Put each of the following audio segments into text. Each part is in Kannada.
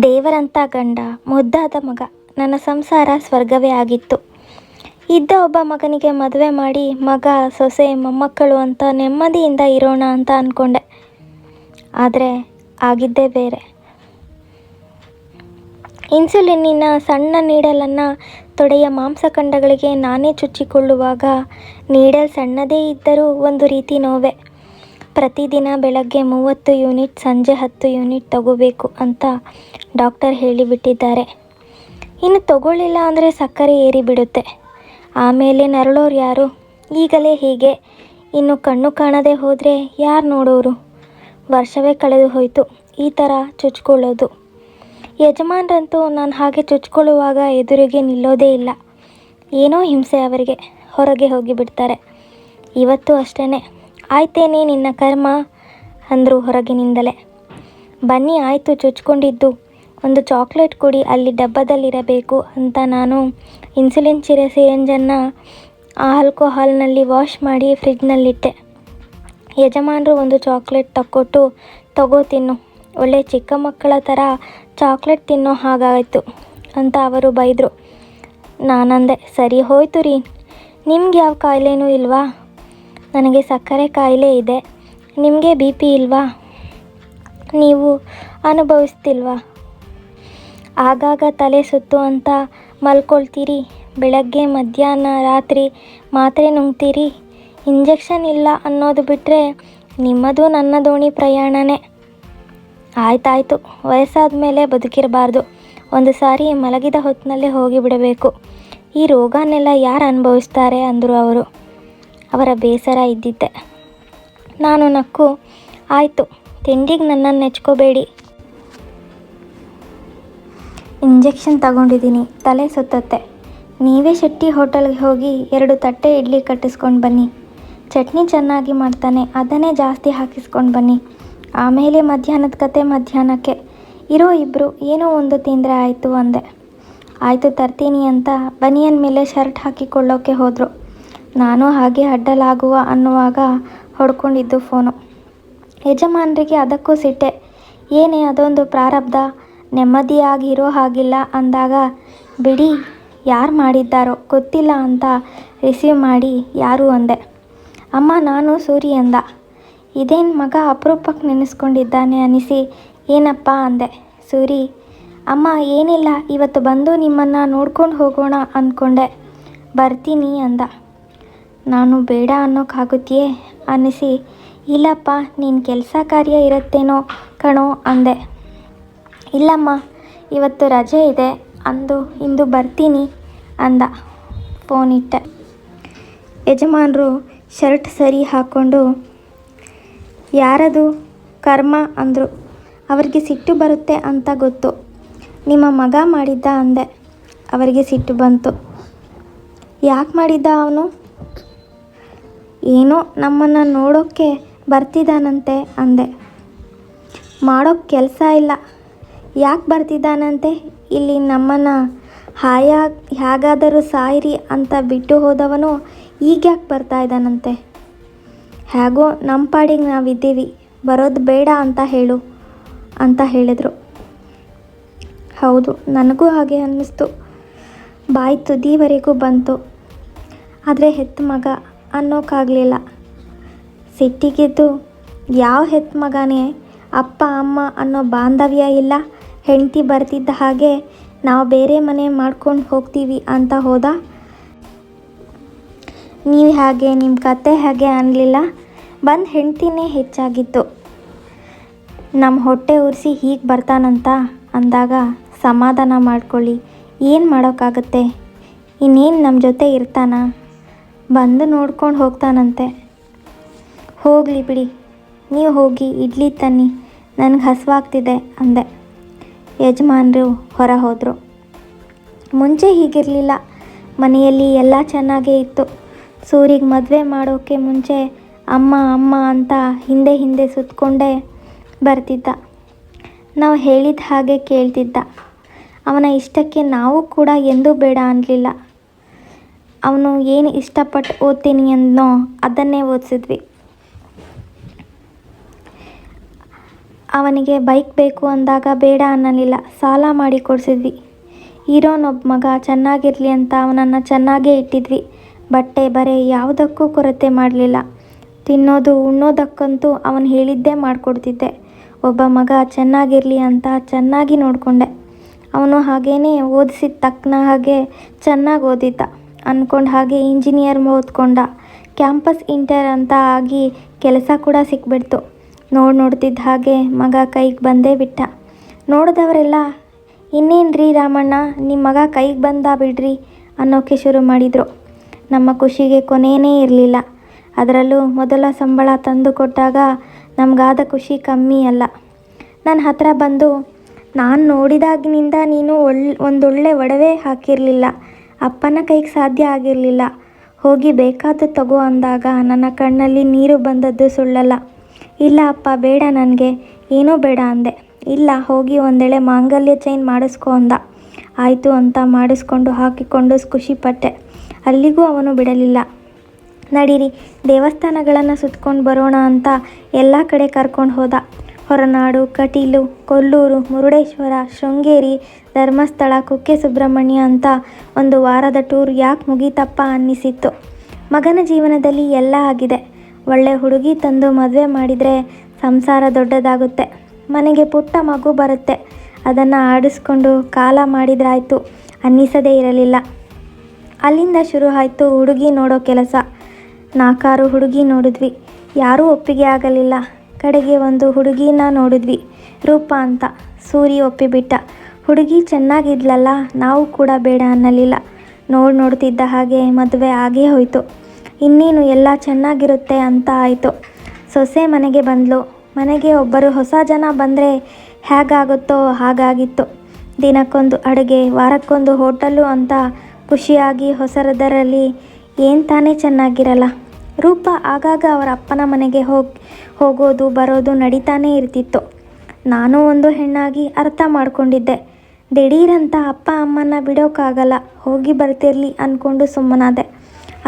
ದೇವರಂಥ ಗಂಡ, ಮುದ್ದಾದ ಮಗ, ನನ್ನ ಸಂಸಾರ ಸ್ವರ್ಗವೇ ಆಗಿತ್ತು. ಇದ್ದ ಒಬ್ಬ ಮಗನಿಗೆ ಮದುವೆ ಮಾಡಿ ಮಗ, ಸೊಸೆ, ಮೊಮ್ಮಕ್ಕಳು ಅಂತ ನೆಮ್ಮದಿಯಿಂದ ಇರೋಣ ಅಂತ ಅಂದ್ಕೊಂಡೆ. ಆದರೆ ಆಗಿದ್ದೇ ಬೇರೆ. ಇನ್ಸುಲಿನ್ನಿನ ಸಣ್ಣ ನೀಡಲನ್ನು ತೊಡೆಯ ಮಾಂಸಖಂಡಗಳಿಗೆ ನಾನೇ ಚುಚ್ಚಿಕೊಳ್ಳುವಾಗ ನೀಡಲ್ ಸಣ್ಣದೇ ಇದ್ದರೂ ಒಂದು ರೀತಿ ನೋವೆ. ಪ್ರತಿದಿನ ಬೆಳಗ್ಗೆ 30 ಯೂನಿಟ್, ಸಂಜೆ 10 ಯೂನಿಟ್ ತಗೋಬೇಕು ಅಂತ ಡಾಕ್ಟರ್ ಹೇಳಿಬಿಟ್ಟಿದ್ದಾರೆ. ಇನ್ನು ತಗೊಳ್ಳಿಲ್ಲ ಅಂದರೆ ಸಕ್ಕರೆ ಏರಿಬಿಡುತ್ತೆ. ಆಮೇಲೆ ನರಳೋರು ಯಾರು? ಈಗಲೇ ಹೀಗೆ, ಇನ್ನು ಕಣ್ಣು ಕಾಣದೆ ಹೋದರೆ ಯಾರು ನೋಡೋರು? ವರ್ಷವೇ ಕಳೆದು ಹೋಯಿತು ಈ ಥರ ಚುಚ್ಕೊಳ್ಳೋದು. ಯಜಮಾನ್ರಂತೂ ನಾನು ಹಾಗೆ ಚುಚ್ಕೊಳ್ಳುವಾಗ ಎದುರಿಗೆ ನಿಲ್ಲೋದೇ ಇಲ್ಲ. ಏನೋ ಹಿಂಸೆ ಅವರಿಗೆ, ಹೊರಗೆ ಹೋಗಿಬಿಡ್ತಾರೆ. ಇವತ್ತು ಅಷ್ಟೇ, ಆಯ್ತೇನೆ ನಿನ್ನ ಕರ್ಮ ಅಂದರು ಹೊರಗಿನಿಂದಲೇ. ಬನ್ನಿ ಆಯಿತು ಚುಚ್ಕೊಂಡಿದ್ದು, ಒಂದು ಚಾಕ್ಲೇಟ್ ಕೊಡಿ, ಅಲ್ಲಿ ಡಬ್ಬದಲ್ಲಿರಬೇಕು ಅಂತ ನಾನು ಇನ್ಸುಲಿನ್ ಸಿರಿಂಜನ್ನು ಆಲ್ಕೋಹಾಲ್ನಲ್ಲಿ ವಾಶ್ ಮಾಡಿ ಫ್ರಿಡ್ಜ್ನಲ್ಲಿಟ್ಟೆ. ಯಜಮಾನರು ಒಂದು ಚಾಕ್ಲೇಟ್ ತಕ್ಕೊಟ್ಟು, ತಗೋ ತಿನ್ನು, ಒಳ್ಳೆ ಚಿಕ್ಕ ಮಕ್ಕಳ ಥರ ಚಾಕ್ಲೇಟ್ ತಿನ್ನೋ ಹಾಗಾಯಿತು ಅಂತ ಅವರು ಬೈದರು. ನಾನಂದೆ, ಸರಿ ಹೋಯ್ತು ರೀ, ನಿಮ್ಗೆ ಯಾವ ಕಾಯಿಲೆನೂ ಇಲ್ವಾ? ನನಗೆ ಸಕ್ಕರೆ ಕಾಯಿಲೆ ಇದೆ, ನಿಮಗೆ BP ಇಲ್ವಾ? ನೀವು ಅನುಭವಿಸ್ತಿಲ್ವಾ? ಆಗಾಗ ತಲೆ ಸುತ್ತು ಅಂತ ಮಲ್ಕೊಳ್ತೀರಿ, ಬೆಳಗ್ಗೆ ಮಧ್ಯಾಹ್ನ ರಾತ್ರಿ ಮಾತ್ರೆ ನುಂಗ್ತೀರಿ, ಇಂಜೆಕ್ಷನ್ ಇಲ್ಲ ಅನ್ನೋದು ಬಿಟ್ಟರೆ ನಿಮ್ಮದು ನನ್ನ ದೋಣಿ ಪ್ರಯಾಣನೇ. ಆಯ್ತಾಯಿತು, ವಯಸ್ಸಾದ ಮೇಲೆ ಬದುಕಿರಬಾರ್ದು, ಒಂದು ಸಾರಿ ಮಲಗಿದ ಹೊತ್ತಿನಲ್ಲೇ ಹೋಗಿಬಿಡಬೇಕು. ಈ ರೋಗನೆಲ್ಲ ಯಾರು ಅನುಭವಿಸ್ತಾರೆ ಅಂದರು ಅವರು. ಅವರ ಬೇಸರ ಇದ್ದಿದ್ದೆ. ನಾನು ನಕ್ಕು, ಆಯಿತು, ತಿಂಡಿಗೆ ನನ್ನನ್ನು ನೆಚ್ಕೋಬೇಡಿ, ಇಂಜೆಕ್ಷನ್ ತಗೊಂಡಿದ್ದೀನಿ, ತಲೆ ಸುತ್ತತ್ತೆ. ನೀವೇ ಶೆಟ್ಟಿ ಹೋಟೆಲ್ಗೆ ಹೋಗಿ 2 ತಟ್ಟೆ ಇಡ್ಲಿ ಕಟ್ಟಿಸ್ಕೊಂಡು ಬನ್ನಿ, ಚಟ್ನಿ ಚೆನ್ನಾಗಿ ಮಾಡ್ತಾನೆ, ಅದನ್ನೇ ಜಾಸ್ತಿ ಹಾಕಿಸ್ಕೊಂಡು ಬನ್ನಿ. ಆಮೇಲೆ ಮಧ್ಯಾಹ್ನದ ಕತೆ ಮಧ್ಯಾಹ್ನಕ್ಕೆ. ಇರೋ ಇಬ್ಬರು ಏನೋ ಒಂದು ತಿಂದರೆ ಆಯಿತು ಅಂದೆ. ಆಯಿತು ತರ್ತೀನಿ ಅಂತ ಬನಿಯನ್ ಮೇಲೆ ಶರ್ಟ್ ಹಾಕಿಕೊಳ್ಳೋಕ್ಕೆ ಹೋದರು. ನಾನು ಹಾಗೆ ಅಡ್ಡಲಾಗುವ ಅನ್ನುವಾಗ ಹೊಡ್ಕೊಂಡಿದ್ದು ಫೋನು. ಯಜಮಾನರಿಗೆ ಅದಕ್ಕೂ ಸಿಟ್ಟೆ. ಏನೇ ಅದೊಂದು ಪ್ರಾರಬ್ಧ, ನೆಮ್ಮದಿಯಾಗಿರೋ ಹಾಗಿಲ್ಲ ಅಂದಾಗ, ಬಿಡಿ ಯಾರು ಮಾಡಿದ್ದಾರೋ ಗೊತ್ತಿಲ್ಲ ಅಂತ ರಿಸೀವ್ ಮಾಡಿ ಯಾರು ಅಂದೆ. ಅಮ್ಮ ನಾನು ಸೂರಿ ಅಂದ. ಇದೇನು ಮಗ ಅಪರೂಪಕ್ಕೆ ನೆನೆಸ್ಕೊಂಡಿದ್ದಾನೆ ಅನಿಸಿ, ಏನಪ್ಪ ಅಂದೆ. ಸೂರಿ, ಅಮ್ಮ ಏನಿಲ್ಲ, ಇವತ್ತು ಬಂದು ನಿಮ್ಮನ್ನು ನೋಡ್ಕೊಂಡು ಹೋಗೋಣ ಅಂದ್ಕೊಂಡೆ, ಬರ್ತೀನಿ ಅಂದ. ನಾನು ಬೇಡ ಅನ್ನೋಕ್ಕಾಗುತ್ತೆಯೇ ಅನ್ನಿಸಿ, ಇಲ್ಲಪ್ಪ ನೀನು ಕೆಲಸ ಕಾರ್ಯ ಇರುತ್ತೇನೋ ಕಣೋ ಅಂದೆ. ಇಲ್ಲಮ್ಮ ಇವತ್ತು ರಜೆ ಇದೆ ಇಂದು ಬರ್ತೀನಿ ಅಂದ. ಫೋನ್ ಇಟ್ಟೆ. ಯಜಮಾನರು ಶರ್ಟ್ ಸರಿ ಹಾಕ್ಕೊಂಡು, ಯಾರದು ಕರ್ಮ ಅಂದರು. ಅವರಿಗೆ ಸಿಟ್ಟು ಬರುತ್ತೆ ಅಂತ ಗೊತ್ತು. ನಿಮ್ಮ ಮಗ ಮಾಡಿದ್ದ ಅಂದೆ. ಅವರಿಗೆ ಸಿಟ್ಟು ಬಂತು. ಯಾಕೆ ಮಾಡಿದ್ದ ಅವನು? ಏನೋ ನಮ್ಮನ್ನು ನೋಡೋಕ್ಕೆ ಬರ್ತಿದ್ದಾನಂತೆ ಅಂದೆ. ಮಾಡೋಕ್ಕೆ ಕೆಲಸ ಇಲ್ಲ, ಯಾಕೆ ಬರ್ತಿದ್ದಾನಂತೆ? ಇಲ್ಲಿ ನಮ್ಮನ್ನು ಹೇಗಾದರೂ ಸಾಯಿರಿ ಅಂತ ಬಿಟ್ಟು ಹೋದವನು ಈಗ ಯಾಕೆ ಬರ್ತಾ ಇದ್ದಾನಂತೆ? ಹೇಗೋ ನಮ್ಮ ಪಾಡಿಗೆ ನಾವಿದ್ದೀವಿ, ಬರೋದು ಬೇಡ ಅಂತ ಹೇಳು ಅಂತ ಹೇಳಿದರು. ಹೌದು, ನನಗೂ ಹಾಗೆ ಅನ್ನಿಸ್ತು. ಬಾಯಿ ತುದಿವರೆಗೂ ಬಂತು. ಆದರೆ ಹೆತ್ತ ಮಗ ಅನ್ನೋಕ್ಕಾಗಲಿಲ್ಲ. ಸಿಟ್ಟಿಗಿದ್ದು, ಯಾವ ಹೆತ್ತ ಮಗನೇ, ಅಪ್ಪ ಅಮ್ಮ ಅನ್ನೋ ಬಾಂಧವ್ಯ ಇಲ್ಲ, ಹೆಂಡತಿ ಬರ್ತಿದ್ದ ಹಾಗೆ ನಾವು ಬೇರೆ ಮನೆ ಮಾಡ್ಕೊಂಡು ಹೋಗ್ತೀವಿ ಅಂತ ಹೋದ. ನೀವು ಹಾಗೆ ನಿಮ್ಮ ಕತೆ ಹಾಗೆ ಅನ್ನಲಿಲ್ಲ, ಬಂದು ಹೆಂಡ್ತಿನೇ ಹೆಚ್ಚಾಗಿತ್ತು. ನಮ್ಮ ಹೊಟ್ಟೆ ಉರಿಸಿ ಹೀಗೆ ಬರ್ತಾನಂತ ಅಂದಾಗ ಸಮಾಧಾನ ಮಾಡ್ಕೊಳ್ಳಿ, ಏನು ಮಾಡೋಕ್ಕಾಗತ್ತೆ? ಇನ್ನೇನು ನಮ್ಮ ಜೊತೆ ಇರ್ತಾನ? ಬಂದು ನೋಡ್ಕೊಂಡು ಹೋಗ್ತಾನಂತೆ. ಹೋಗಲಿ ಬಿಡಿ, ನೀವು ಹೋಗಿ ಇಡ್ಲಿ ತನ್ನಿ, ನನಗೆ ಹಸಿವಾಗ್ತಿದೆ ಅಂದೆ. ಯಜಮಾನರು ಹೊರ ಹೋದರು. ಮುಂಚೆ ಹೀಗಿರಲಿಲ್ಲ, ಮನೆಯಲ್ಲಿ ಎಲ್ಲ ಚೆನ್ನಾಗೇ ಇತ್ತು. ಸೂರಿಗೆ ಮದುವೆ ಮಾಡೋಕ್ಕೆ ಮುಂಚೆ ಅಮ್ಮ ಅಮ್ಮ ಅಂತ ಹಿಂದೆ ಹಿಂದೆ ಸುತ್ತಕೊಂಡೇ ಬರ್ತಿದ್ದ. ನಾವು ಹೇಳಿದ ಹಾಗೆ ಕೇಳ್ತಿದ್ದ. ಅವನ ಇಷ್ಟಕ್ಕೆ ನಾವು ಕೂಡ ಎಂದೂ ಬೇಡ ಅನ್ನಲಿಲ್ಲ. ಅವನು ಏನು ಇಷ್ಟಪಟ್ಟು ಓದ್ತೀನಿ ಅನ್ನೋ ಅದನ್ನೇ ಓದಿಸಿದ್ವಿ. ಅವನಿಗೆ ಬೈಕ್ ಬೇಕು ಅಂದಾಗ ಬೇಡ ಅನ್ನಲಿಲ್ಲ, ಸಾಲ ಮಾಡಿ ಕೊಡಿಸಿದ್ವಿ. ಇರೋನೊಬ್ಬ ಮಗ ಚೆನ್ನಾಗಿರಲಿ ಅಂತ ಅವನನ್ನು ಚೆನ್ನಾಗೇ ಇಟ್ಟಿದ್ವಿ. ಬಟ್ಟೆ ಬರೆ ಯಾವುದಕ್ಕೂ ಕೊರತೆ ಮಾಡಲಿಲ್ಲ. ತಿನ್ನೋದು ಉಣ್ಣೋದಕ್ಕಂತೂ ಅವನು ಹೇಳಿದ್ದೇ ಮಾಡಿಕೊಡ್ತಿದ್ದೆ. ಒಬ್ಬ ಮಗ ಚೆನ್ನಾಗಿರಲಿ ಅಂತ ಚೆನ್ನಾಗಿ ನೋಡಿಕೊಂಡೆ. ಅವನು ಹಾಗೇ ಓದಿಸಿದ ತಕ್ಕನ ಹಾಗೆ ಚೆನ್ನಾಗಿ ಓದಿದ್ದ. ಅಂದ್ಕೊಂಡು ಹಾಗೆ ಇಂಜಿನಿಯರ್ ಓದ್ಕೊಂಡ. ಕ್ಯಾಂಪಸ್ ಇಂಟರ್ ಅಂತ ಆಗಿ ಕೆಲಸ ಕೂಡ ಸಿಕ್ಬಿಡ್ತು. ನೋಡ್ತಿದ್ದ ಹಾಗೆ ಮಗ ಕೈಗೆ ಬಂದೇ ಬಿಟ್ಟ. ನೋಡಿದವರೆಲ್ಲ, ಇನ್ನೇನ್ರಿ ರಾಮಣ್ಣ, ನಿಮ್ಮ ಮಗ ಕೈಗೆ ಬಂದ ಬಿಡ್ರಿ ಅನ್ನೋಕ್ಕೆ ಶುರು ಮಾಡಿದರು. ನಮ್ಮ ಖುಷಿಗೆ ಕೊನೆಯೇ ಇರಲಿಲ್ಲ. ಅದರಲ್ಲೂ ಮೊದಲ ಸಂಬಳ ತಂದು ಕೊಟ್ಟಾಗ ನಮಗಾದ ಖುಷಿ ಕಮ್ಮಿ ಅಲ್ಲ. ನನ್ನ ಹತ್ರ ಬಂದು, ನಾನು ನೋಡಿದಾಗಿನಿಂದ ನೀನು ಒಂದೊಳ್ಳೆ ಒಡವೆ ಹಾಕಿರಲಿಲ್ಲ, ಅಪ್ಪನ ಕೈಗೆ ಸಾಧ್ಯ ಆಗಿರಲಿಲ್ಲ, ಹೋಗಿ ಬೇಕಾದ್ದು ತಗೋ ಅಂದಾಗ ನನ್ನ ಕಣ್ಣಲ್ಲಿ ನೀರು ಬಂದದ್ದು ಸುಳ್ಳಲ್ಲ. ಇಲ್ಲ ಅಪ್ಪ, ಬೇಡ, ನನಗೆ ಏನೂ ಬೇಡ ಅಂದೆ. ಇಲ್ಲ, ಹೋಗಿ ಒಂದೆಳೆ ಮಾಂಗಲ್ಯ ಚೈನ್ ಮಾಡಿಸ್ಕೊ ಅಂದ. ಆಯಿತು ಅಂತ ಮಾಡಿಸ್ಕೊಂಡು ಹಾಕಿಕೊಂಡು ಖುಷಿಪಟ್ಟೆ. ಅಲ್ಲಿಗೂ ಅವನು ಬಿಡಲಿಲ್ಲ. ನಡೀರಿ, ದೇವಸ್ಥಾನಗಳನ್ನು ಸುತ್ಕೊಂಡು ಬರೋಣ ಅಂತ ಎಲ್ಲ ಕಡೆ ಕರ್ಕೊಂಡು ಹೋದ. ಹೊರನಾಡು, ಕಟೀಲು, ಕೊಲ್ಲೂರು, ಮುರುಡೇಶ್ವರ, ಶೃಂಗೇರಿ, ಧರ್ಮಸ್ಥಳ, ಕುಕ್ಕೆ ಸುಬ್ರಹ್ಮಣ್ಯ ಅಂತ ಒಂದು ವಾರದ ಟೂರ್ ಯಾಕೆ ಮುಗೀತಪ್ಪ ಅನ್ನಿಸಿತ್ತು. ಮಗನ ಜೀವನದಲ್ಲಿ ಎಲ್ಲ ಆಗಿದೆ. ಒಳ್ಳೆ ಹುಡುಗಿ ತಂದು ಮದುವೆ ಮಾಡಿದರೆ ಸಂಸಾರ ದೊಡ್ಡದಾಗುತ್ತೆ, ಮನೆಗೆ ಪುಟ್ಟ ಮಗು ಬರುತ್ತೆ, ಅದನ್ನು ಆಡಿಸ್ಕೊಂಡು ಕಾಲ ಮಾಡಿದ್ರಾಯ್ತು ಅನ್ನಿಸದೇ ಇರಲಿಲ್ಲ. ಅಲ್ಲಿಂದ ಶುರು ಆಯಿತು ಹುಡುಗಿ ನೋಡೋ ಕೆಲಸ. 4 ಹುಡುಗಿ ನೋಡಿದ್ವಿ, ಯಾರೂ ಒಪ್ಪಿಗೆ ಆಗಲಿಲ್ಲ. ಕಡೆಗೆ ಒಂದು ಹುಡುಗಿನ ನೋಡಿದ್ವಿ, ರೂಪ ಅಂತ. ಸೂರಿ ಒಪ್ಪಿಬಿಟ್ಟ. ಹುಡುಗಿ ಚೆನ್ನಾಗಿದ್ಲಲ್ಲ, ನಾವು ಕೂಡ ಬೇಡ ಅನ್ನಲಿಲ್ಲ. ನೋಡ್ತಿದ್ದ ಹಾಗೆ ಮದುವೆ ಆಗೇ ಹೋಯಿತು. ಇನ್ನೇನು ಎಲ್ಲ ಚೆನ್ನಾಗಿರುತ್ತೆ ಅಂತ ಆಯಿತು. ಸೊಸೆ ಮನೆಗೆ ಬಂದಳು. ಮನೆಗೆ ಒಬ್ಬರು ಹೊಸ ಜನ ಬಂದರೆ ಹೇಗಾಗುತ್ತೋ ಹಾಗಾಗಿತ್ತು. ದಿನಕ್ಕೊಂದು ಅಡುಗೆ, ವಾರಕ್ಕೊಂದು ಹೋಟೆಲು ಅಂತ ಖುಷಿಯಾಗಿ ಹೊಸದರಲ್ಲಿ ಏನು ತಾನೇ ಚೆನ್ನಾಗಿರಲ್ಲ. ರೂಪ ಆಗಾಗ ಅವರ ಅಪ್ಪನ ಮನೆಗೆ ಹೋಗೋದು ಬರೋದು ನಡೀತಾನೇ ಇರ್ತಿತ್ತು. ನಾನು ಒಂದು ಹೆಣ್ಣಾಗಿ ಅರ್ಥ ಮಾಡ್ಕೊಂಡಿದ್ದೆ. ದಿಢೀರಂತ ಅಪ್ಪ ಅಮ್ಮನ ಬಿಡೋಕ್ಕಾಗಲ್ಲ, ಹೋಗಿ ಬರ್ತಿರ್ಲಿ ಅಂದ್ಕೊಂಡು ಸುಮ್ಮನಾದೆ.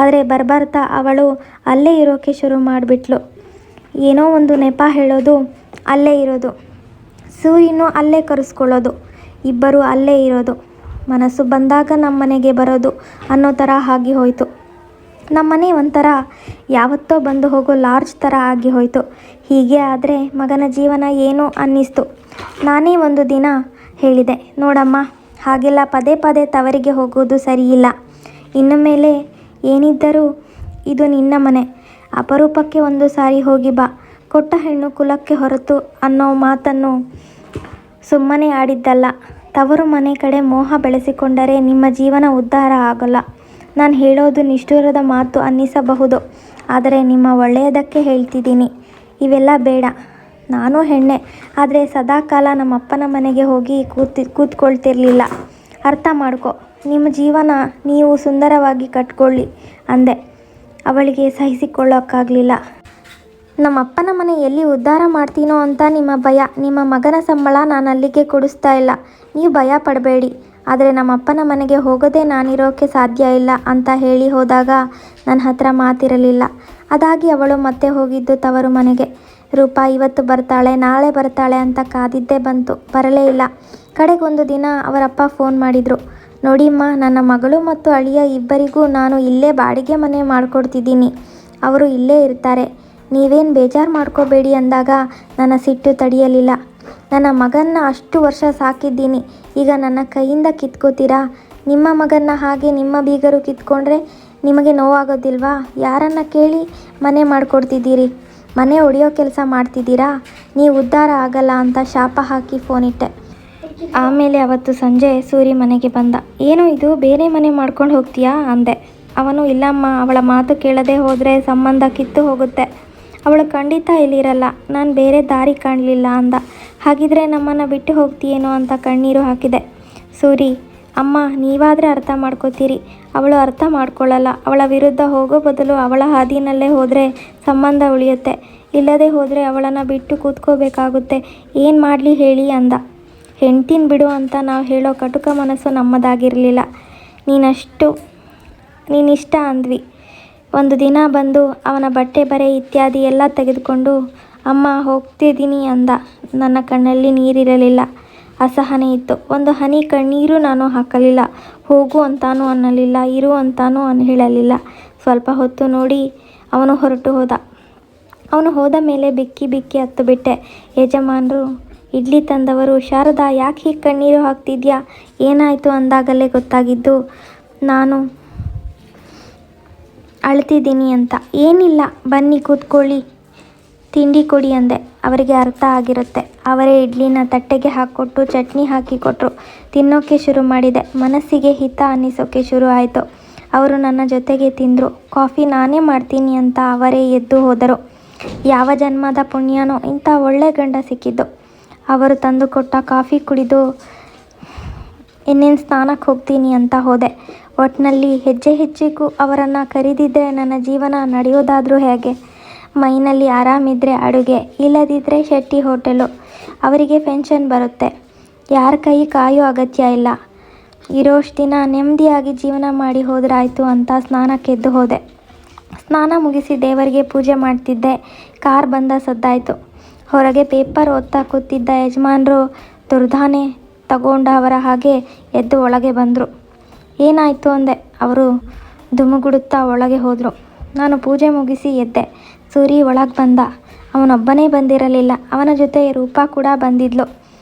ಆದರೆ ಬರ್ಬರ್ತಾ ಅವಳು ಅಲ್ಲೇ ಇರೋಕ್ಕೆ ಶುರು ಮಾಡಿಬಿಟ್ಲು. ಏನೋ ಒಂದು ನೆಪ ಹೇಳೋದು, ಅಲ್ಲೇ ಇರೋದು. ಸೂರ್ಯನೂ ಅಲ್ಲೇ ಕರೆಸ್ಕೊಳ್ಳೋದು, ಇಬ್ಬರು ಅಲ್ಲೇ ಇರೋದು. ಮನಸ್ಸು ಬಂದಾಗ ನಮ್ಮ ಮನೆಗೆ ಬರೋದು ಅನ್ನೋ ಥರ ಆಗಿ ಹೋಯಿತು. ನಮ್ಮನೆ ಒಂಥರ ಯಾವತ್ತೋ ಬಂದು ಹೋಗೋ ಲಾಡ್ಜ್ ಥರ ಆಗಿ ಹೋಯಿತು. ಹೀಗೆ ಆದರೆ ಮಗನ ಜೀವನ ಏನೋ ಅನ್ನಿಸ್ತು. ನಾನೇ ಒಂದು ದಿನ ಹೇಳಿದೆ, ನೋಡಮ್ಮ, ಹಾಗೆಲ್ಲ ಪದೇ ಪದೇ ತವರಿಗೆ ಹೋಗೋದು ಸರಿಯಿಲ್ಲ. ಇನ್ನು ಮೇಲೆ ಏನಿದ್ದರೂ ಇದು ನಿನ್ನ ಮನೆ, ಅಪರೂಪಕ್ಕೆ ಒಂದು ಸಾರಿ ಹೋಗಿ ಬಾ. ಕೊಟ್ಟ ಹೆಣ್ಣು ಕುಲಕ್ಕೆ ಹೊರತು ಅನ್ನೋ ಮಾತನ್ನು ಸುಮ್ಮನೆ ಆಡಿದ್ದಲ್ಲ. ತವರು ಮನೆ ಕಡೆ ಮೋಹ ಬೆಳೆಸಿಕೊಂಡರೆ ನಿಮ್ಮ ಜೀವನ ಉದ್ಧಾರ ಆಗೋಲ್ಲ. ನಾನು ಹೇಳೋದು ನಿಷ್ಠುರದ ಮಾತು ಅನ್ನಿಸಬಹುದು, ಆದರೆ ನಿಮ್ಮ ಒಳ್ಳೆಯದಕ್ಕೆ ಹೇಳ್ತಿದ್ದೀನಿ. ಇವೆಲ್ಲ ಬೇಡ. ನಾನು ಹೆಣ್ಣೆ, ಆದರೆ ಸದಾಕಾಲ ನಮ್ಮ ಅಪ್ಪನ ಮನೆಗೆ ಹೋಗಿ ಕೂತ್ಕೊಳ್ತಿರ್ಲಿಲ್ಲ. ಅರ್ಥ ಮಾಡ್ಕೊ, ನಿಮ್ಮ ಜೀವನ ನೀವು ಸುಂದರವಾಗಿ ಕಟ್ಕೊಳ್ಳಿ ಅಂದೆ. ಅವಳಿಗೆ ಸಹಿಸಿಕೊಳ್ಳೋಕ್ಕಾಗಲಿಲ್ಲ. ನಮ್ಮ ಅಪ್ಪನ ಮನೆ ಎಲ್ಲಿ ಉದ್ಧಾರ ಮಾಡ್ತೀನೋ ಅಂತ ನಿಮ್ಮ ಭಯ. ನಿಮ್ಮ ಮಗನ ಸಂಬಳ ನಾನು ಅಲ್ಲಿಗೆ ಕೊಡಿಸ್ತಾ ಇಲ್ಲ, ನೀವು ಭಯ ಪಡಬೇಡಿ. ಆದರೆ ನಮ್ಮ ಅಪ್ಪನ ಮನೆಗೆ ಹೋಗೋದೇ ನಾನಿರೋಕ್ಕೆ ಸಾಧ್ಯ ಇಲ್ಲ ಅಂತ ಹೇಳಿ ಹೋದಾಗ ನನ್ನ ಹತ್ರ ಮಾತಿರಲಿಲ್ಲ. ಅದಾಗಿ ಅವಳು ಮತ್ತೆ ಹೋಗಿದ್ದು ತವರು ಮನೆಗೆ. ರೂಪ ಇವತ್ತು ಬರ್ತಾಳೆ, ನಾಳೆ ಬರ್ತಾಳೆ ಅಂತ ಕಾದಿದ್ದೇ ಬಂತು, ಬರಲೇ ಇಲ್ಲ. ಕಡೆಗೊಂದು ದಿನ ಅವರಪ್ಪ ಫೋನ್ ಮಾಡಿದರು. ನೋಡಿಮ್ಮ, ನನ್ನ ಮಗಳು ಮತ್ತು ಅಳಿಯ ಇಬ್ಬರಿಗೂ ನಾನು ಇಲ್ಲೇ ಬಾಡಿಗೆ ಮನೆ ಮಾಡಿಕೊಡ್ತಿದ್ದೀನಿ, ಅವರು ಇಲ್ಲೇ ಇರ್ತಾರೆ, ನೀವೇನು ಬೇಜಾರು ಮಾಡ್ಕೋಬೇಡಿ ಅಂದಾಗ ನನ್ನ ಸಿಟ್ಟು ತಡೆಯಲಿಲ್ಲ. ನನ್ನ ಮಗನ್ನ ಅಷ್ಟು ವರ್ಷ ಸಾಕಿದ್ದೀನಿ, ಈಗ ನನ್ನ ಕೈಯಿಂದ ಕಿತ್ಕೋತೀರಾ? ನಿಮ್ಮ ಮಗನ್ನ ಹಾಗೆ ನಿಮ್ಮ ಬೀಗರು ಕಿತ್ಕೊಂಡ್ರೆ ನಿಮಗೆ ನೋವಾಗೋದಿಲ್ವಾ? ಯಾರನ್ನ ಕೇಳಿ ಮನೆ ಮಾಡಿಕೊಡ್ತಿದ್ದೀರಿ? ಮನೆ ಒಡೆಯೋ ಕೆಲಸ ಮಾಡ್ತಿದ್ದೀರಾ? ನೀವು ಉದ್ಧಾರ ಆಗಲ್ಲ ಅಂತ ಶಾಪ ಹಾಕಿ ಫೋನಿಟ್ಟೆ. ಆಮೇಲೆ ಅವತ್ತು ಸಂಜೆ ಸೂರಿ ಮನೆಗೆ ಬಂದ. ಏನೋ ಇದು, ಬೇರೆ ಮನೆ ಮಾಡ್ಕೊಂಡು ಹೋಗ್ತೀಯಾ ಅಂದೆ. ಅವನು, ಇಲ್ಲಮ್ಮ, ಅವಳ ಮಾತು ಕೇಳದೆ ಹೋದರೆ ಸಂಬಂಧ ಕಿತ್ತು ಹೋಗುತ್ತೆ, ಅವಳು ಖಂಡಿತ ಇಲ್ಲಿರಲ್ಲ, ನಾನು ಬೇರೆ ದಾರಿ ಕಾಣಲಿಲ್ಲ ಅಂದ. ಹಾಗಿದ್ರೆ ನಮ್ಮನ್ನು ಬಿಟ್ಟು ಹೋಗ್ತೀಯೇನೋ ಅಂತ ಕಣ್ಣೀರು ಹಾಕಿದೆ. ಸೂರಿ, ಅಮ್ಮ, ನೀವಾದರೆ ಅರ್ಥ ಮಾಡ್ಕೋತೀರಿ, ಅವಳು ಅರ್ಥ ಮಾಡ್ಕೊಳ್ಳಲ್ಲ. ಅವಳ ವಿರುದ್ಧ ಹೋಗೋ ಬದಲು ಅವಳ ಹಾದಿನಲ್ಲೇ ಹೋದರೆ ಸಂಬಂಧ ಉಳಿಯುತ್ತೆ, ಇಲ್ಲದೆ ಹೋದರೆ ಅವಳನ್ನು ಬಿಟ್ಟು ಕೂತ್ಕೋಬೇಕಾಗುತ್ತೆ, ಏನು ಮಾಡಲಿ ಹೇಳಿ ಅಂದ. ಹೆಂಡ್ತಿನ ಬಿಡು ಅಂತ ನಾವು ಹೇಳೋ ಕಟುಕ ಮನಸ್ಸು ನಮ್ಮದಾಗಿರಲಿಲ್ಲ. ನೀನಿಷ್ಟ ಅಂದ್ವಿ. ಒಂದು ದಿನ ಬಂದು ಅವನ ಬಟ್ಟೆ ಬರೆ ಇತ್ಯಾದಿ ಎಲ್ಲ ತೆಗೆದುಕೊಂಡು, ಅಮ್ಮ ಹೋಗ್ತಿದ್ದೀನಿ ಅಂದ. ನನ್ನ ಕಣ್ಣಲ್ಲಿ ನೀರಿರಲಿಲ್ಲ. ಅಸಹನೆ ಇತ್ತು. ಒಂದು ಹನಿ ಕಣ್ಣೀರು ನಾನು ಹಾಕಲಿಲ್ಲ. ಹೋಗು ಅಂತಾನೂ ಅನ್ನಲಿಲ್ಲ, ಇರು ಅಂತಾನೂ ಹೇಳಲಿಲ್ಲ. ಸ್ವಲ್ಪ ಹೊತ್ತು ನೋಡಿ ಅವನು ಹೊರಟು ಹೋದ. ಅವನು ಹೋದ ಮೇಲೆ ಬಿಕ್ಕಿ ಬಿಕ್ಕಿ ಹತ್ತು ಬಿಟ್ಟೆ. ಯಜಮಾನರು ಇಡ್ಲಿ ತಂದವರು, ಶಾರದಾ ಯಾಕೆ ಹೀಗೆ ಕಣ್ಣೀರು ಹಾಕ್ತಿದ್ಯಾ, ಏನಾಯಿತು ಅಂದಾಗಲೇ ಗೊತ್ತಾಗಿದ್ದು ನಾನು ಅಳ್ತಿದ್ದೀನಿ ಅಂತ. ಏನಿಲ್ಲ, ಬನ್ನಿ ಕೂತ್ಕೊಳ್ಳಿ, ತಿಂಡಿ ಕೊಡಿ ಅಂದೆ. ಅವರಿಗೆ ಅರ್ಥ ಆಗಿರುತ್ತೆ. ಅವರೇ ಇಡ್ಲಿನ ತಟ್ಟೆಗೆ ಹಾಕ್ಕೊಟ್ಟು ಚಟ್ನಿ ಹಾಕಿ ಕೊಟ್ಟರು. ತಿನ್ನೋಕ್ಕೆ ಶುರು ಮಾಡಿದೆ. ಮನಸ್ಸಿಗೆ ಹಿತ ಅನ್ನಿಸೋಕ್ಕೆ ಶುರು ಆಯಿತು. ಅವರು ನನ್ನ ಜೊತೆಗೆ ತಿಂದರು. ಕಾಫಿ ನಾನೇ ಮಾಡ್ತೀನಿ ಅಂತ ಅವರೇ ಎದ್ದು ಹೋದರು. ಯಾವ ಜನ್ಮದ ಪುಣ್ಯನೋ ಇಂಥ ಒಳ್ಳೆ ಗಂಡ ಸಿಕ್ಕಿದ್ದು. ಅವರು ತಂದುಕೊಟ್ಟ ಕಾಫಿ ಕುಡಿದು ಇನ್ನೇನು ಸ್ನಾನಕ್ಕೆ ಹೋಗ್ತೀನಿ ಅಂತ ಹೋದೆ. ಒಟ್ಟಿನಲ್ಲಿ ಹೆಜ್ಜೆ ಹೆಜ್ಜೆಗೂ ಅವರನ್ನು ಕರೆದಿದ್ದರೆ ನನ್ನ ಜೀವನ ನಡೆಯೋದಾದರೂ ಹೇಗೆ? ಮೈನಲ್ಲಿ ಆರಾಮಿದ್ದರೆ ಅಡುಗೆ, ಇಲ್ಲದಿದ್ದರೆ ಶೆಟ್ಟಿ ಹೋಟೆಲು. ಅವರಿಗೆ ಪೆನ್ಷನ್ ಬರುತ್ತೆ. ಯಾರ ಕೈ ಕಾಯೋ ಅಗತ್ಯ ಇಲ್ಲ. ಇರೋಷ್ಟು ದಿನ ನೆಮ್ಮದಿಯಾಗಿ ಜೀವನ ಮಾಡಿ ಹೋದ್ರಾಯ್ತು ಅಂತ ಸ್ನಾನಕ್ಕೆದ್ದು ಹೋದೆ. ಸ್ನಾನ ಮುಗಿಸಿ ದೇವರಿಗೆ ಪೂಜೆ ಮಾಡ್ತಿದ್ದೆ. ಕಾರ್ ಬಂದ ಸದ್ದಾಯಿತು. ಹೊರಗೆ ಪೇಪರ್ ಓದ್ತಾ ಕೂತಿದ್ದ ಯಜಮಾನರು ದುರ್ಧಾನೆ ತಗೊಂಡವರ ಹಾಗೆ ಎದ್ದು ಒಳಗೆ ಬಂದರು. ಏನಾಯಿತು ಅಂದೆ. ಅವರು ಧುಮುಗುಡುತ್ತಾ ಒಳಗೆ ಹೋದರು. ನಾನು ಪೂಜೆ ಮುಗಿಸಿ ಎದ್ದೆ. ಸೂರಿ ಒಳಗೆ ಬಂದ. ಅವನೊಬ್ಬನೇ ಬಂದಿರಲಿಲ್ಲ, ಅವನ ಜೊತೆ ರೂಪಾ ಕೂಡ ಬಂದಿದ್ಲು.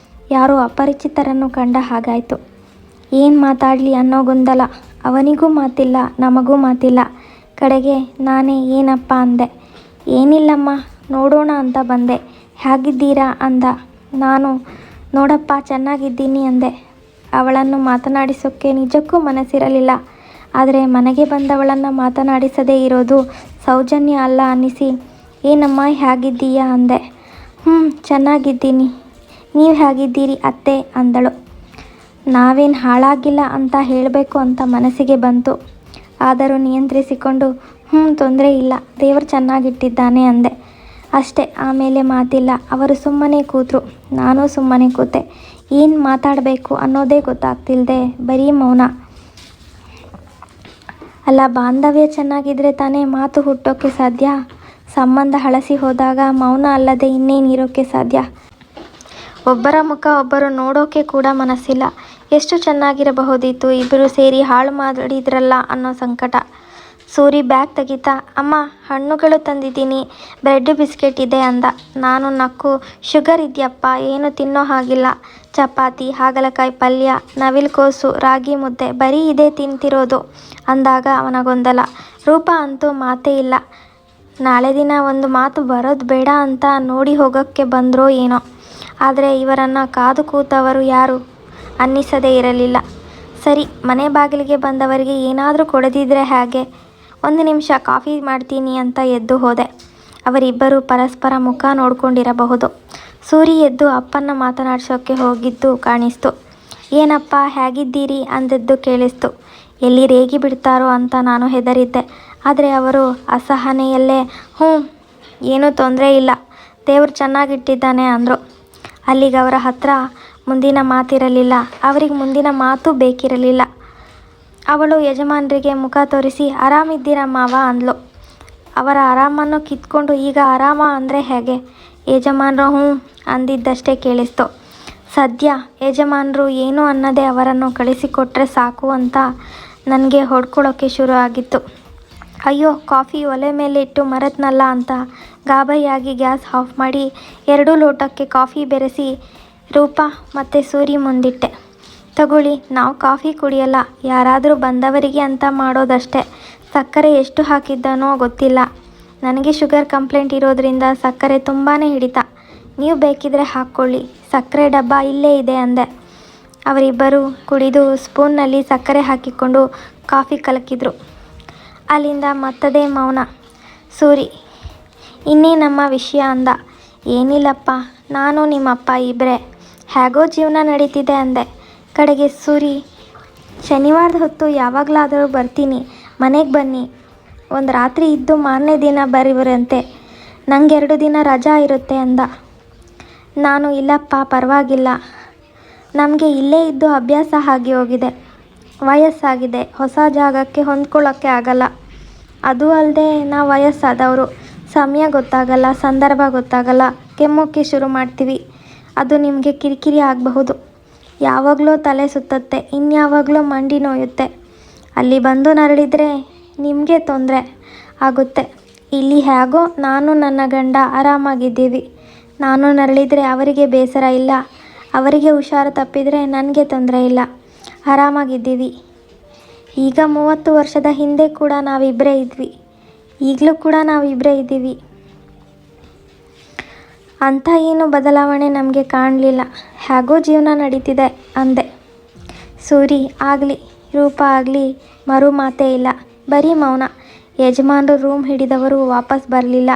ಯಾರೋ ಅಪರಿಚಿತರನ್ನು ಕಂಡ ಹಾಗಾಯಿತು. ಏನು ಮಾತಾಡಲಿ ಅನ್ನೋ ಗೊಂದಲ. ಅವನಿಗೂ ಮಾತಿಲ್ಲ, ನಮಗೂ ಮಾತಿಲ್ಲ. ಕಡೆಗೆ ನಾನೇ ಏನಪ್ಪ ಅಂದೆ. ಏನಿಲ್ಲಮ್ಮ, ನೋಡೋಣ ಅಂತ ಬಂದೆ. ಹೇಗಿದ್ದೀರಾ ಅಂದ. ನಾನು ನೋಡಪ್ಪ ಚೆನ್ನಾಗಿದ್ದೀನಿ ಅಂದೆ. ಅವಳನ್ನು ಮಾತನಾಡಿಸೋಕ್ಕೆ ನಿಜಕ್ಕೂ ಮನಸ್ಸಿರಲಿಲ್ಲ. ಆದರೆ ಮನೆಗೆ ಬಂದವಳನ್ನು ಮಾತನಾಡಿಸದೇ ಇರೋದು ಸೌಜನ್ಯ ಅಲ್ಲ ಅನ್ನಿಸಿ, ಏನಮ್ಮ ಹೇಗಿದ್ದೀಯಾ ಅಂದೆ. ಚೆನ್ನಾಗಿದ್ದೀನಿ, ನೀವು ಹೇಗಿದ್ದೀರಿ ಅತ್ತೆ ಅಂದಳು. ನಾವೇನು ಹಾಳಾಗಿಲ್ಲ ಅಂತ ಹೇಳಬೇಕು ಅಂತ ಮನಸ್ಸಿಗೆ ಬಂತು. ಆದರೂ ನಿಯಂತ್ರಿಸಿಕೊಂಡು ತೊಂದರೆ ಇಲ್ಲ, ದೇವರು ಚೆನ್ನಾಗಿಟ್ಟಿದ್ದಾನೆ ಅಂದೆ. ಅಷ್ಟೇ, ಆಮೇಲೆ ಮಾತಿಲ್ಲ. ಅವರು ಸುಮ್ಮನೆ ಕೂತರು. ನಾನು ಸುಮ್ಮನೆ ಕೂತೆ. ಏನು ಮಾತಾಡಬೇಕು ಅನ್ನೋದೇ ಗೊತ್ತಾಗ್ತಿಲ್ಲದೆ ಬರೀ ಮೌನ. ಅಲ್ಲ, ಬಾಂಧವ್ಯ ಚೆನ್ನಾಗಿದ್ರೆ ತಾನೇ ಮಾತು ಹುಟ್ಟೋಕ್ಕೆ ಸಾಧ್ಯ. ಸಂಬಂಧ ಹಳಸಿ ಹೋದಾಗ ಮೌನ ಅಲ್ಲದೆ ಇನ್ನೇನಿರೋಕ್ಕೆ ಸಾಧ್ಯ. ಒಬ್ಬರ ಮುಖ ಒಬ್ಬರು ನೋಡೋಕೆ ಕೂಡ ಮನಸ್ಸಿಲ್ಲ. ಎಷ್ಟು ಚೆನ್ನಾಗಿರಬಹುದಿತ್ತು ಇಬ್ಬರು ಸೇರಿ ಹಾಳು ಮಾಡಿದ್ರಲ್ಲ ಅನ್ನೋ ಸಂಕಟ. ಸೂರಿ ಬ್ಯಾಗ್ ತೆಗಿತಾ, ಅಮ್ಮ ಹಣ್ಣುಗಳು ತಂದಿದ್ದೀನಿ, ಬ್ರೆಡ್ ಬಿಸ್ಕೆಟ್ ಇದೆ ಅಂದ. ನಾನು ನಕ್ಕು, ಶುಗರ್ ಇದೆಯಪ್ಪ, ಏನು ತಿನ್ನೋ ಹಾಗಿಲ್ಲ. ಚಪಾತಿ, ಹಾಗಲಕಾಯಿ ಪಲ್ಯ, ನವಿಲುಕೋಸು, ರಾಗಿ ಮುದ್ದೆ, ಬರೀ ಇದೇ ತಿಂತಿರೋದು ಅಂದಾಗ ಅವನ ಗೊಂದಲ. ರೂಪಾ ಅಂತೂ ಮಾತೇ ಇಲ್ಲ. ನಾಳೆ ದಿನ ಒಂದು ಮಾತು ಬರೋದು ಬೇಡ ಅಂತ ನೋಡಿ ಹೋಗೋಕ್ಕೆ ಬಂದ್ರೋ ಏನೋ. ಆದರೆ ಇವರನ್ನು ಕಾದು ಕೂತವರು ಯಾರು ಅನ್ನಿಸದೇ ಇರಲಿಲ್ಲ. ಸರಿ, ಮನೆ ಬಾಗಿಲಿಗೆ ಬಂದವರಿಗೆ ಏನಾದರೂ ಕೊಡದಿದ್ದರೆ ಹೇಗೆ? 1 ನಿಮಿಷ ಕಾಫಿ ಮಾಡ್ತೀನಿ ಅಂತ ಎದ್ದು ಹೋದೆ. ಅವರಿಬ್ಬರು ಪರಸ್ಪರ ಮುಖ ನೋಡ್ಕೊಂಡಿರಬಹುದು. ಸೂರಿ ಎದ್ದು ಅಪ್ಪನ್ನ ಮಾತನಾಡಿಸೋಕ್ಕೆ ಹೋಗಿದ್ದು ಕಾಣಿಸ್ತು. ಏನಪ್ಪ ಹೇಗಿದ್ದೀರಿ ಅಂದದ್ದು ಕೇಳಿಸ್ತು. ಎಲ್ಲಿ ರೇಗಿ ಬಿಡ್ತಾರೋ ಅಂತ ನಾನು ಹೆದರಿದ್ದೆ. ಆದರೆ ಅವರು ಅಸಹನೆಯಲ್ಲೇ ಏನೂ ತೊಂದರೆ ಇಲ್ಲ, ದೇವರು ಚೆನ್ನಾಗಿಟ್ಟಿದ್ದಾನೆ ಅಂದರು. ಅಲ್ಲಿಗೆ ಅವರ ಹತ್ರ ಮುಂದಿನ ಮಾತಿರಲಿಲ್ಲ. ಅವರಿಗೆ ಮುಂದಿನ ಮಾತು ಬೇಕಿರಲಿಲ್ಲ. ಅವಳು ಯಜಮಾನರಿಗೆ ಮುಖ ತೋರಿಸಿ, ಆರಾಮಿದ್ದೀರಾ ಮಾವ ಅಂದ್ಲು. ಅವರ ಆರಾಮನ್ನು ಕಿತ್ಕೊಂಡು ಈಗ ಆರಾಮ ಅಂದರೆ ಹೇಗೆ? ಯಜಮಾನರು ಅಂದಿದ್ದಷ್ಟೇ ಕೇಳಿಸ್ತು. ಸದ್ಯ ಯಜಮಾನರು ಏನೂ ಅನ್ನದೇ ಅವರನ್ನು ಕಳಿಸಿಕೊಟ್ರೆ ಸಾಕು ಅಂತ ನನಗೆ ಹೊಡ್ಕೊಳ್ಳೋಕ್ಕೆ ಶುರು ಆಗಿತ್ತು. ಅಯ್ಯೋ, ಕಾಫಿ ಒಲೆ ಮೇಲೆ ಇಟ್ಟು ಮರೆತ್ನಲ್ಲ ಅಂತ ಗಾಬರಿಯಾಗಿ ಗ್ಯಾಸ್ ಆಫ್ ಮಾಡಿ 2 ಲೋಟಕ್ಕೆ ಕಾಫಿ ಬೆರೆಸಿ ರೂಪಾ ಮತ್ತು ಸೂರಿ ಮುಂದಿಟ್ಟೆ. ತಗೊಳ್ಳಿ, ನಾವು ಕಾಫಿ ಕುಡಿಯಲ್ಲ, ಯಾರಾದರೂ ಬಂದವರಿಗೆ ಅಂತ ಮಾಡೋದಷ್ಟೇ. ಸಕ್ಕರೆ ಎಷ್ಟು ಹಾಕಿದ್ದನೋ ಗೊತ್ತಿಲ್ಲ. ನನಗೆ ಶುಗರ್ ಕಂಪ್ಲೇಂಟ್ ಇರೋದ್ರಿಂದ ಸಕ್ಕರೆ ತುಂಬಾ ಹಿಡಿತ. ನೀವು ಬೇಕಿದ್ರೆ ಹಾಕ್ಕೊಳ್ಳಿ, ಸಕ್ಕರೆ ಡಬ್ಬ ಇಲ್ಲೇ ಇದೆ ಅಂದೆ. ಅವರಿಬ್ಬರು ಕುಡಿದು ಸ್ಪೂನ್ನಲ್ಲಿ ಸಕ್ಕರೆ ಹಾಕಿಕೊಂಡು ಕಾಫಿ ಕಲಕಿದ್ರು. ಅಲ್ಲಿಂದ ಮತ್ತದೇ ಮೌನ. ಸೂರಿ, ಇನ್ನೇನಮ್ಮ ವಿಷಯ ಅಂದ. ಏನಿಲ್ಲಪ್ಪ, ನಾನು ನಿಮ್ಮಪ್ಪ ಇಬ್ಬರೇ, ಹೇಗೋ ಜೀವನ ನಡೀತಿದೆ ಅಂದೆ. ಕಡೆಗೆ ಸೂರಿ, ಶನಿವಾರದ ಹೊತ್ತು ಯಾವಾಗಲಾದರೂ ಬರ್ತೀನಿ, ಮನೆಗೆ ಬನ್ನಿ, ಒಂದು ರಾತ್ರಿ ಇದ್ದು ಮಾರನೇ ದಿನ ಬರುವರಂತೆ, ನಂಗೆ 2 ದಿನ ರಜಾ ಇರುತ್ತೆ ಅಂದ. ನಾನು ಇಲ್ಲಪ್ಪ ಪರವಾಗಿಲ್ಲ, ನಮಗೆ ಇಲ್ಲೇ ಇದ್ದು ಅಭ್ಯಾಸ ಆಗಿ ಹೋಗಿದೆ, ವಯಸ್ಸಾಗಿದೆ, ಹೊಸ ಜಾಗಕ್ಕೆ ಹೊಂದ್ಕೊಳ್ಳೋಕ್ಕೆ ಆಗಲ್ಲ. ಅದು ಅಲ್ಲದೆ ನಾವು ವಯಸ್ಸಾದವರು, ಸಮಯ ಗೊತ್ತಾಗಲ್ಲ, ಸಂದರ್ಭ ಗೊತ್ತಾಗಲ್ಲ, ಕೆಮ್ಮೋಕ್ಕೆ ಶುರು ಮಾಡ್ತೀವಿ. ಅದು ನಿಮಗೆ ಕಿರಿಕಿರಿ ಆಗಬಹುದು. ಯಾವಾಗಲೂ ತಲೆ ಸುತ್ತತ್ತೆ, ಇನ್ಯಾವಾಗಲೂ ಮಂಡಿ ನೋಯುತ್ತೆ. ಅಲ್ಲಿ ಬಂದು ನರಳಿದರೆ ನಿಮಗೆ ತೊಂದರೆ ಆಗುತ್ತೆ. ಇಲ್ಲಿ ಹೇಗೋ ನಾನು ನನ್ನ ಗಂಡ ಆರಾಮಾಗಿದ್ದೀವಿ. ನಾನು ನರಳಿದರೆ ಅವರಿಗೆ ಬೇಸರ ಇಲ್ಲ, ಅವರಿಗೆ ಹುಷಾರು ತಪ್ಪಿದರೆ ನನಗೆ ತೊಂದರೆ ಇಲ್ಲ. ಆರಾಮಾಗಿದ್ದೀವಿ. ಈಗ 30 ವರ್ಷದ ಹಿಂದೆ ಕೂಡ ನಾವಿಬ್ಬರೇ ಇದ್ವಿ, ಈಗಲೂ ಕೂಡ ನಾವಿಬ್ಬರೇ ಇದ್ದೀವಿ. ಅಂಥ ಏನು ಬದಲಾವಣೆ ನಮಗೆ ಕಾಣಲಿಲ್ಲ. ಹೇಗೋ ಜೀವನ ನಡೀತಿದೆ ಅಂದೆ. ಸೂರಿ ಆಗಲಿ, ರೂಪ ಆಗಲಿ, ಮರು ಮಾತೇ ಇಲ್ಲ. ಬರೀ ಮೌನ. ಯಜಮಾನರು ರೂಮ್ ಹಿಡಿದವರು ವಾಪಸ್ ಬರಲಿಲ್ಲ.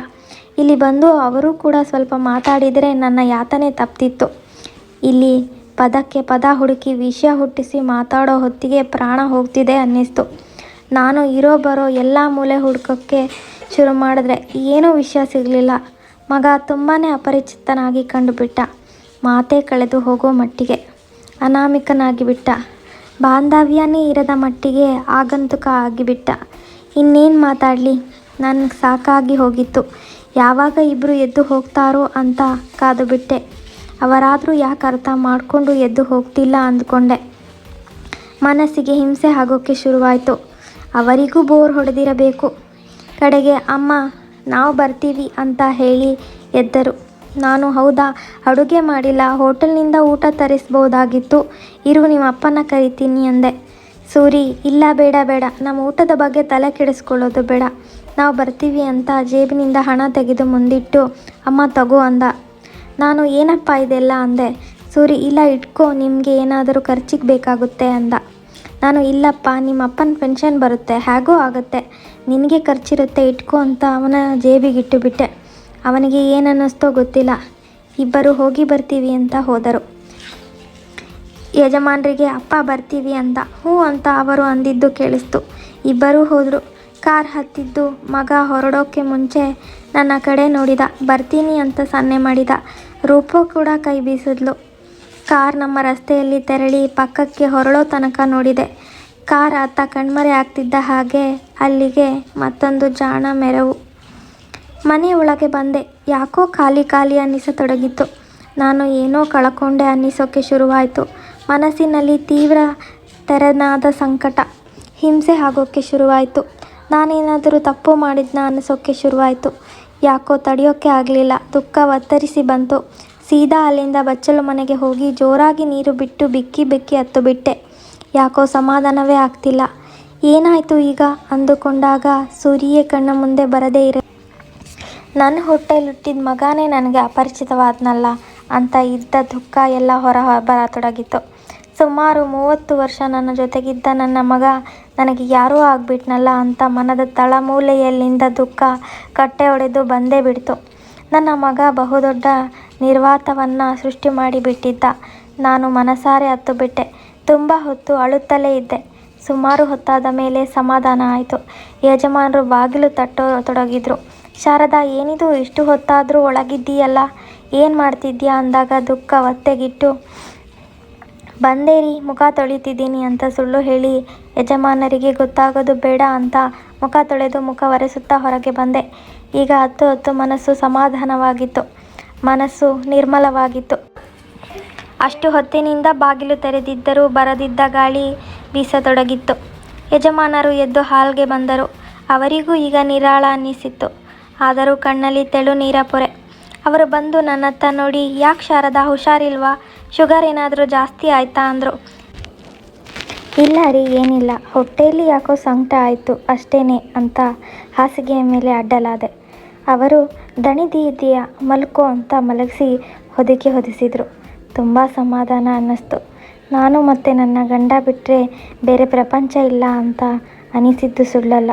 ಇಲ್ಲಿ ಬಂದು ಅವರು ಕೂಡ ಸ್ವಲ್ಪ ಮಾತಾಡಿದರೆ ನನ್ನ ಯಾತನೆ ತಪ್ತಿತ್ತು. ಇಲ್ಲಿ ಪದಕ್ಕೆ ಪದ ಹುಡುಕಿ ವಿಷಯ ಹುಟ್ಟಿಸಿ ಮಾತಾಡೋ ಹೊತ್ತಿಗೆ ಪ್ರಾಣ ಹೋಗ್ತಿದೆ ಅನ್ನಿಸ್ತು. ನಾನು ಇರೋ ಬರೋ ಎಲ್ಲ ಮೂಲೆ ಹುಡುಕೋಕ್ಕೆ ಶುರು ಮಾಡಿದ್ರೆ ಏನೂ ವಿಷಯ ಸಿಗಲಿಲ್ಲ. ಮಗ ತುಂಬಾ ಅಪರಿಚಿತನಾಗಿ ಕಂಡುಬಿಟ್ಟ. ಮಾತೇ ಕಳೆದು ಹೋಗೋ ಮಟ್ಟಿಗೆ ಅನಾಮಿಕನಾಗಿಬಿಟ್ಟ. ಬಾಂಧವ್ಯನೇ ಇರದ ಮಟ್ಟಿಗೆ ಆಗಂತುಕ ಆಗಿಬಿಟ್ಟ. ಇನ್ನೇನು ಮಾತಾಡಲಿ, ನನಗೆ ಸಾಕಾಗಿ ಹೋಗಿತ್ತು. ಯಾವಾಗ ಇಬ್ಬರು ಎದ್ದು ಹೋಗ್ತಾರೋ ಅಂತ ಕಾದುಬಿಟ್ಟೆ. ಅವರಾದರೂ ಯಾಕೆ ಅರ್ಥ ಮಾಡಿಕೊಂಡು ಎದ್ದು ಹೋಗ್ತಿಲ್ಲ ಅಂದ್ಕೊಂಡೆ. ಮನಸ್ಸಿಗೆ ಹಿಂಸೆ ಆಗೋಕ್ಕೆ ಶುರುವಾಯಿತು. ಅವರಿಗೂ ಬೋರ್ ಹೊಡೆದಿರಬೇಕು. ಕಡೆಗೆ ಅಮ್ಮ ನಾವು ಬರ್ತೀವಿ ಅಂತ ಹೇಳಿ ಎದ್ದರು. ನಾನು ಹೌದಾ, ಅಡುಗೆ ಮಾಡಿಲ್ಲ, ಹೋಟೆಲ್ನಿಂದ ಊಟ ತರಿಸ್ಬೋದಾಗಿತ್ತು, ಇರು ನಿಮ್ಮ ಅಪ್ಪನ ಕರಿತೀನಿ ಅಂದೆ. ಸೂರಿ ಇಲ್ಲ, ಬೇಡ ಬೇಡ, ನಮ್ಮ ಊಟದ ಬಗ್ಗೆ ತಲೆ ಕೆಡಿಸ್ಕೊಳ್ಳೋದು ಬೇಡ, ನಾವು ಬರ್ತೀವಿ ಅಂತ ಜೇಬಿನಿಂದ ಹಣ ತೆಗೆದು ಮುಂದಿಟ್ಟು ಅಮ್ಮ ತಗೋ ಅಂದ. ನಾನು ಏನಪ್ಪ ಇದೆಲ್ಲ ಅಂದೆ. ಸೂರಿ ಇಲ್ಲ ಇಟ್ಕೋ, ನಿಮಗೆ ಏನಾದರೂ ಖರ್ಚಿಗೆ ಬೇಕಾಗುತ್ತೆ ಅಂದ. ನಾನು ಇಲ್ಲಪ್ಪ, ನಿಮ್ಮ ಅಪ್ಪನ ಪೆನ್ಷನ್ ಬರುತ್ತೆ, ಹೇಗೋ ಆಗುತ್ತೆ, ನಿನಗೆ ಖರ್ಚಿರುತ್ತೆ ಇಟ್ಕೋ ಅಂತ ಅವನ ಜೇಬಿಗಿಟ್ಟು ಬಿಟ್ಟೆ. ಅವನಿಗೆ ಏನನ್ನಿಸ್ತೋ ಗೊತ್ತಿಲ್ಲ. ಇಬ್ಬರು ಹೋಗಿ ಬರ್ತೀವಿ ಅಂತ ಹೋದರು. ಯಜಮಾನರಿಗೆ ಅಪ್ಪ ಬರ್ತೀವಿ ಅಂದ. ಹ್ಞೂ ಅಂತ ಅವರು ಅಂದಿದ್ದು ಕೇಳಿಸ್ತು. ಇಬ್ಬರೂ ಹೋದರು. ಕಾರ್ ಹತ್ತಿದ್ದು ಮಗ ಹೊರಡೋಕ್ಕೆ ಮುಂಚೆ ನನ್ನ ಕಡೆ ನೋಡಿದ. ಬರ್ತೀನಿ ಅಂತ ಸನ್ನೆ ಮಾಡಿದ. ರೂಪೋ ಕೂಡ ಕೈ ಬೀಸಿದ್ಲು. ಕಾರ್ ನಮ್ಮ ರಸ್ತೆಯಲ್ಲಿ ತೆರಳಿ ಪಕ್ಕಕ್ಕೆ ಹೊರಡೋ ತನಕ ನೋಡಿದೆ. ಕಾರ್ ಆತ ಕಣ್ಮರೆ ಆಗ್ತಿದ್ದ ಹಾಗೆ ಅಲ್ಲಿಗೆ ಮತ್ತೊಂದು ಜಾಣ ಮೆರವು. ಮನೆ ಒಳಗೆ ಬಂದೆ. ಯಾಕೋ ಖಾಲಿ ಖಾಲಿ ಅನ್ನಿಸತೊಡಗಿತ್ತು. ನಾನು ಏನೋ ಕಳ್ಕೊಂಡೆ ಅನ್ನಿಸೋಕ್ಕೆ ಶುರುವಾಯಿತು. ಮನಸ್ಸಿನಲ್ಲಿ ತೀವ್ರ ತೆರನಾದ ಸಂಕಟ, ಹಿಂಸೆ ಆಗೋಕ್ಕೆ ಶುರುವಾಯಿತು. ನಾನೇನಾದರೂ ತಪ್ಪು ಮಾಡಿದ್ನ ಅನ್ನಿಸೋಕ್ಕೆ ಶುರುವಾಯಿತು. ಯಾಕೋ ತಡೆಯೋಕ್ಕೆ ಆಗಲಿಲ್ಲ. ದುಃಖ ಒತ್ತರಿಸಿ ಬಂತು. ಸೀದಾ ಅಲ್ಲಿಂದ ಬಚ್ಚಲು ಮನೆಗೆ ಹೋಗಿ ಜೋರಾಗಿ ನೀರು ಬಿಟ್ಟು ಬಿಕ್ಕಿ ಬಿಕ್ಕಿ ಹತ್ತು ಬಿಟ್ಟೆ. ಯಾಕೋ ಸಮಾಧಾನವೇ ಆಗ್ತಿಲ್ಲ. ಏನಾಯಿತು ಈಗ ಅಂದುಕೊಂಡಾಗ ಸೂರಿಯೇ ಕಣ್ಣ ಮುಂದೆ ಬರದೇ ಇರ. ನನ್ನ ಹೊಟ್ಟೆಲಿಟ್ಟಿದ್ದ ಮಗನೇ ನನಗೆ ಅಪರಿಚಿತವಾದ್ನಲ್ಲ ಅಂತ ಇದ್ದ ದುಃಖ ಎಲ್ಲ ಹೊರ ಬರತೊಡಗಿತ್ತು. ಸುಮಾರು 30 ವರ್ಷ ನನ್ನ ಜೊತೆಗಿದ್ದ ನನ್ನ ಮಗ ನನಗೆ ಯಾರೋ ಆಗಿಬಿಟ್ನಲ್ಲ ಅಂತ ಮನದ ತಳಮೂಲೆಯಲ್ಲಿಂದ ದುಃಖ ಕಟ್ಟೆ ಹೊಡೆದು ಬಂದೇ ಬಿಡ್ತು. ನನ್ನ ಮಗ ಬಹುದೊಡ್ಡ ನಿರ್ವಾತವನ್ನು ಸೃಷ್ಟಿ ಮಾಡಿಬಿಟ್ಟಿದ್ದ. ನಾನು ಮನಸಾರೆ ಹತ್ತು ಬಿಟ್ಟೆ. ತುಂಬ ಹೊತ್ತು ಅಳುತ್ತಲೇ ಇದ್ದೆ. ಸುಮಾರು ಹೊತ್ತಾದ ಮೇಲೆ ಸಮಾಧಾನ ಆಯಿತು. ಯಜಮಾನರು ಬಾಗಿಲು ತಟ್ಟತೊಡಗಿದ್ರು. ಶಾರದಾ ಏನಿದು, ಇಷ್ಟು ಹೊತ್ತಾದರೂ ಒಳಗಿದ್ದೀಯಲ್ಲ, ಏನು ಮಾಡ್ತಿದ್ಯಾ ಅಂದಾಗ ದುಃಖ ಒತ್ತೆಗಿಟ್ಟು ಬಂದೇರಿ ಮುಖ ತೊಳಿತಿದ್ದೀನಿ ಅಂತ ಸುಳ್ಳು ಹೇಳಿ ಯಜಮಾನರಿಗೆ ಗೊತ್ತಾಗೋದು ಬೇಡ ಅಂತ ಮುಖ ತೊಳೆದು ಮುಖ ಒರೆಸುತ್ತಾ ಹೊರಗೆ ಬಂದೆ. ಈಗ ಹತ್ತು ಮನಸ್ಸು ಸಮಾಧಾನವಾಗಿತ್ತು, ಮನಸ್ಸು ನಿರ್ಮಲವಾಗಿತ್ತು. ಅಷ್ಟು ಹೊತ್ತಿನಿಂದ ಬಾಗಿಲು ತೆರೆದಿದ್ದರೂ ಬರದಿದ್ದ ಗಾಳಿ ಬೀಸತೊಡಗಿತ್ತು. ಯಜಮಾನರು ಎದ್ದು ಹಾಲ್ಗೆ ಬಂದರು. ಅವರಿಗೂ ಈಗ ನಿರಾಳ ಅನ್ನಿಸಿತ್ತು. ಆದರೂ ಕಣ್ಣಲ್ಲಿ ತೆಳು ನೀರ ಪೊರೆ. ಅವರು ಬಂದು ನನ್ನತ್ತ ನೋಡಿ, ಯಾಕೆ ಶಾರದಾ, ಹುಷಾರಿಲ್ವಾ, ಶುಗರ್ ಏನಾದರೂ ಜಾಸ್ತಿ ಆಯಿತಾ ಅಂದರು. ಇಲ್ಲ ರೀ, ಏನಿಲ್ಲ, ಹೊಟ್ಟೆಯಲ್ಲಿ ಯಾಕೋ ಸಂಕಟ ಆಯಿತು ಅಷ್ಟೇನೆ ಅಂತ ಹಾಸಿಗೆಯ ಮೇಲೆ ಅಡ್ಡಲಾದೆ. ಅವರು ದಣಿದಿದ್ದೀಯಾ, ಮಲ್ಕೋ ಅಂತ ಮಲಗಿಸಿ ಹೊದಿಕೆ ಹೊದಿಸಿದರು. ತುಂಬ ಸಮಾಧಾನ ಅನ್ನಿಸ್ತು. ನಾನು ಮತ್ತು ನನ್ನ ಗಂಡ ಬಿಟ್ಟರೆ ಬೇರೆ ಪ್ರಪಂಚ ಇಲ್ಲ ಅಂತ ಅನಿಸಿದ್ದು ಸುಳ್ಳಲ್ಲ.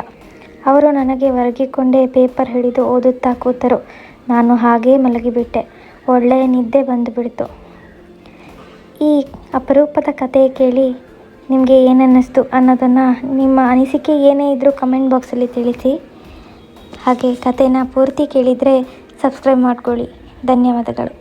ಅವರು ನನಗೆ ಒರಗಿಕೊಂಡೇ ಪೇಪರ್ ಹಿಡಿದು ಓದುತ್ತಾ ಕೂತರು. ನಾನು ಹಾಗೇ ಮಲಗಿಬಿಟ್ಟೆ. ಒಳ್ಳೆಯ ನಿದ್ದೆ ಬಂದುಬಿಡ್ತು. ಈ ಅಪರೂಪದ ಕತೆ ಕೇಳಿ ನಿಮಗೆ ಏನನ್ನಿಸ್ತು ಅನ್ನೋದನ್ನು, ನಿಮ್ಮ ಅನಿಸಿಕೆ ಏನೇ ಇದ್ದರೂ ಕಮೆಂಟ್ ಬಾಕ್ಸಲ್ಲಿ ತಿಳಿಸಿ. ಹಾಗೆ ಕಥೆನ ಪೂರ್ತಿ ಕೇಳಿದರೆ ಸಬ್ಸ್ಕ್ರೈಬ್ ಮಾಡ್ಕೊಳ್ಳಿ. ಧನ್ಯವಾದಗಳು.